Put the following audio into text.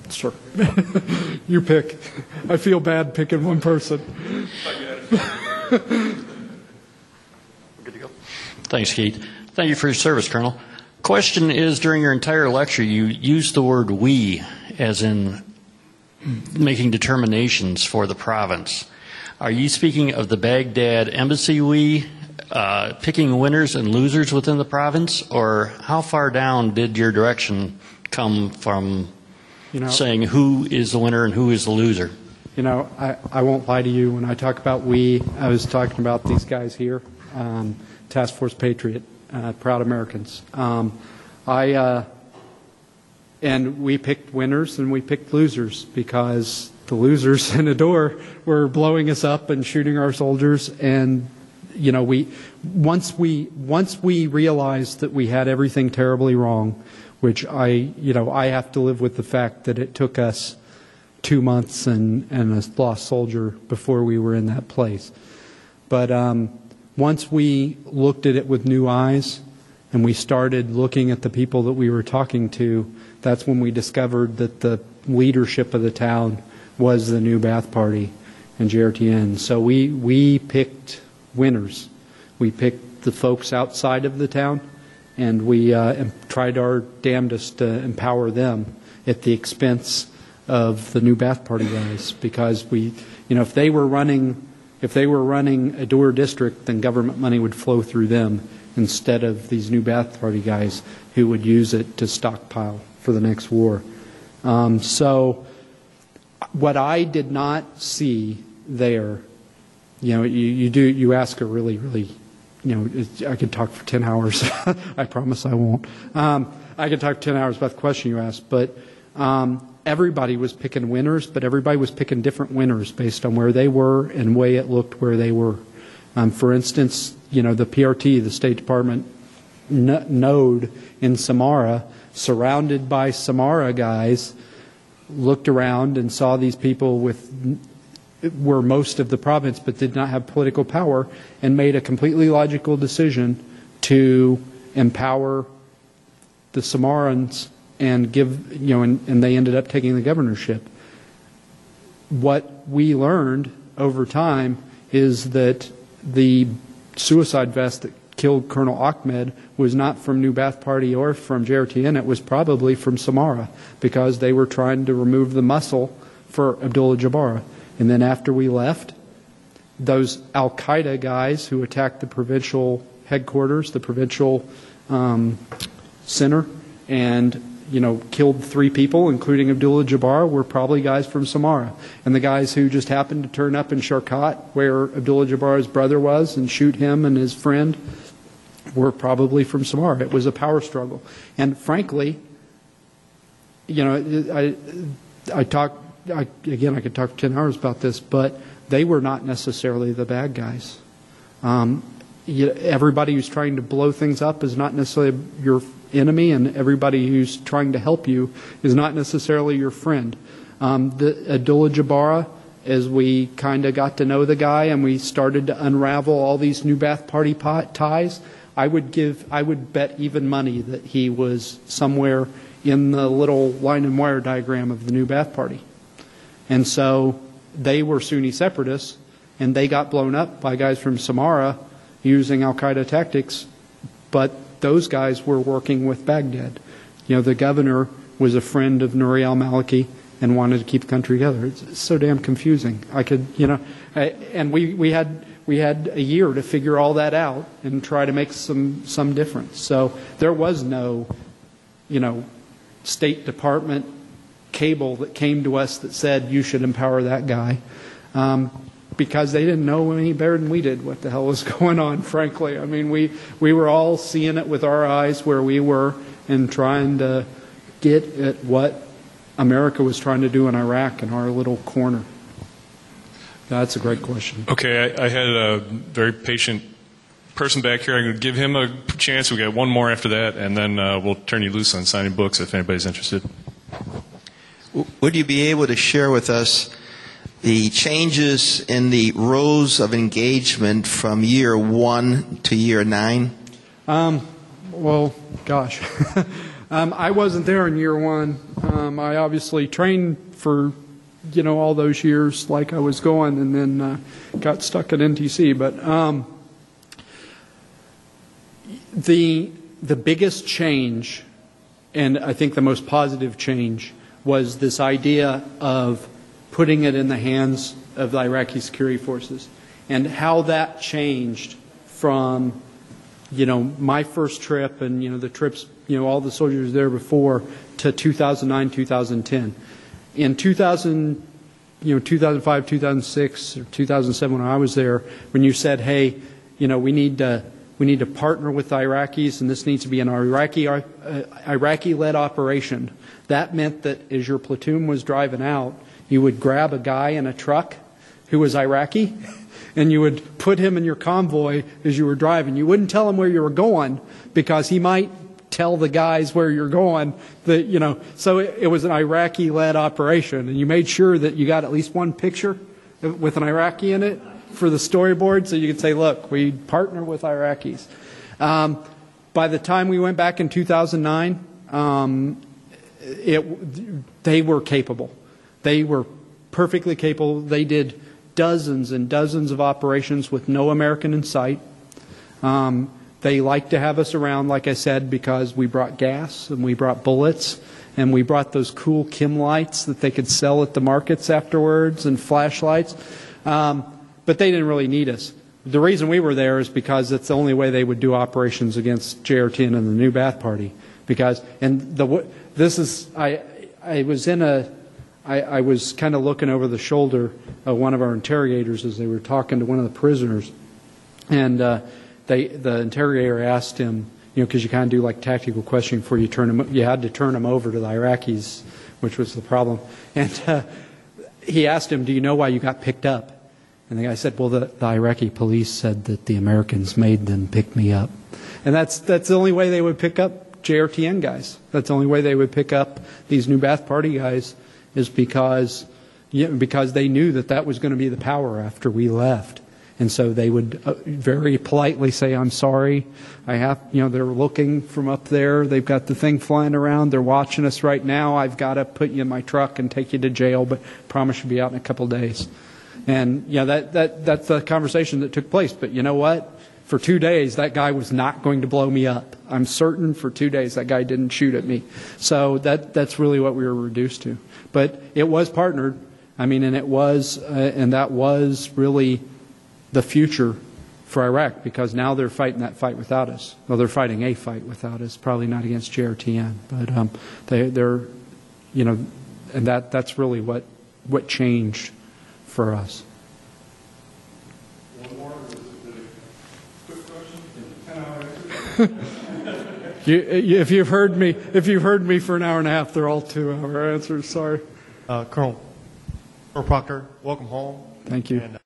Sure. You pick. I feel bad picking one person. Good to go. Thanks, Keith. Thank you for your service, Colonel. Question is, during your entire lecture, you used the word "we" as in making determinations for the province. Are you speaking of the Baghdad embassy "we", picking winners and losers within the province, or how far down did your direction come from saying who is the winner and who is the loser? I won't lie to you. When I talk about "we", I was talking about these guys here, Task Force Patriot, Proud Americans. And we picked winners and we picked losers because the losers in the door were blowing us up and shooting our soldiers. And once we realized that we had everything terribly wrong, which I have to live with the fact that it took us 2 months and a lost soldier before we were in that place. But once we looked at it with new eyes and we started looking at the people that we were talking to, that's when we discovered that the leadership of the town was the New Ba'ath Party and JRTN. So we picked winners. We picked the folks outside of the town, and we tried our damnedest to empower them at the expense of the New Ba'ath Party guys, because if they were running a door district, then government money would flow through them instead of these New Ba'ath Party guys who would use it to stockpile for the next war. So what I did not see there, you ask a really, I could talk for 10 hours. I promise I won't. I could talk 10 hours about the question you asked, but everybody was picking winners, but everybody was picking different winners based on where they were and the way it looked where they were. For instance, the PRT, the State Department node in Samara, surrounded by Samara guys, looked around and saw these people were most of the province but did not have political power, and made a completely logical decision to empower the Samarans and give, and they ended up taking the governorship. What we learned over time is that the suicide vest that killed Colonel Ahmed was not from New Ba'ath Party or from JRTN. It was probably from Samara, because they were trying to remove the muscle for Abdullah Jabbar. And then after we left, those Al-Qaeda guys who attacked the provincial headquarters, the provincial center, and killed 3 people, including Abdullah Jabbar, were probably guys from Samara. And the guys who just happened to turn up in Sharkat, where Abdullah Jabbar's brother was, and shoot him and his friend, were probably from Samara. It was a power struggle. And frankly, I could talk for 10 hours about this, but they were not necessarily the bad guys. Everybody who's trying to blow things up is not necessarily your enemy, and everybody who's trying to help you is not necessarily your friend. The Abdullah Jabbar, as we kind of got to know the guy and we started to unravel all these New Ba'ath Party ties, I would bet even money that he was somewhere in the little line and wire diagram of the New Ba'ath Party. And so they were Sunni separatists, and they got blown up by guys from Samara using Al-Qaeda tactics, but those guys were working with Baghdad. The governor was a friend of Nouri al-Maliki and wanted to keep the country together. It's so damn confusing. And we had a year to figure all that out and try to make some difference. So there was no, State Department cable that came to us that said you should empower that guy, because they didn't know any better than we did what the hell was going on, frankly. I mean, we were all seeing it with our eyes where we were and trying to get at what America was trying to do in Iraq in our little corner. That's a great question. Okay, I had a very patient person back here. I'm going to give him a chance. We got one more after that, and then we'll turn you loose on signing books if anybody's interested. Would you be able to share with us the changes in the rows of engagement from year 1 to year 9? Well, gosh. I wasn't there in year one. I obviously trained for, all those years like I was going, and then got stuck at NTC. But the biggest change, and I think the most positive change, was this idea of putting it in the hands of the Iraqi security forces, and how that changed from my first trip and the trips, all the soldiers there before, to 2009, 2010. In 2005, 2006, or 2007, when I was there, when you said, hey, we need to partner with the Iraqis, and this needs to be an Iraqi-led operation. That meant that as your platoon was driving out, you would grab a guy in a truck who was Iraqi, and you would put him in your convoy as you were driving. You wouldn't tell him where you were going, because he might tell the guys where you're going. So it was an Iraqi-led operation, and you made sure that you got at least one picture with an Iraqi in it for the storyboard, so you could say, look, we partner with Iraqis. By the time we went back in 2009, they were capable. They were perfectly capable. They did dozens and dozens of operations with no American in sight. They liked to have us around, like I said, because we brought gas and we brought bullets and we brought those cool Kim lights that they could sell at the markets afterwards, and flashlights. But they didn't really need us. The reason we were there is because it's the only way they would do operations against JRTN and the New Ba'ath Party. I was kind of looking over the shoulder of one of our interrogators as they were talking to one of the prisoners, and the interrogator asked him, because you kind of do like tactical questioning before you turn him. You had to turn him over to the Iraqis, which was the problem. And he asked him, "Do you know why you got picked up?" And the guy said, "Well, the Iraqi police said that the Americans made them pick me up." And that's the only way they would pick up JRTN guys. That's the only way they would pick up these New Ba'ath Party guys, is because they knew that was going to be the power after we left. And so they would very politely say, "I'm sorry, they're looking from up there. They've got the thing flying around. They're watching us right now. I've got to put you in my truck and take you to jail, but promise you'll be out in a couple of days." And that's the conversation that took place. But you know what? For 2 days, that guy was not going to blow me up. I'm certain for 2 days that guy didn't shoot at me. So that's really what we were reduced to. But it was partnered. And that was really the future for Iraq, because now they're fighting that fight without us. Well, they're fighting a fight without us, probably not against JRTN, but they're and that's really what changed for us. One more. Is it a quick question? 10-hour answer? If you've heard me for an hour and a half, they're all 2-hour answers. Sorry. Colonel Proctor, welcome home. Thank you. And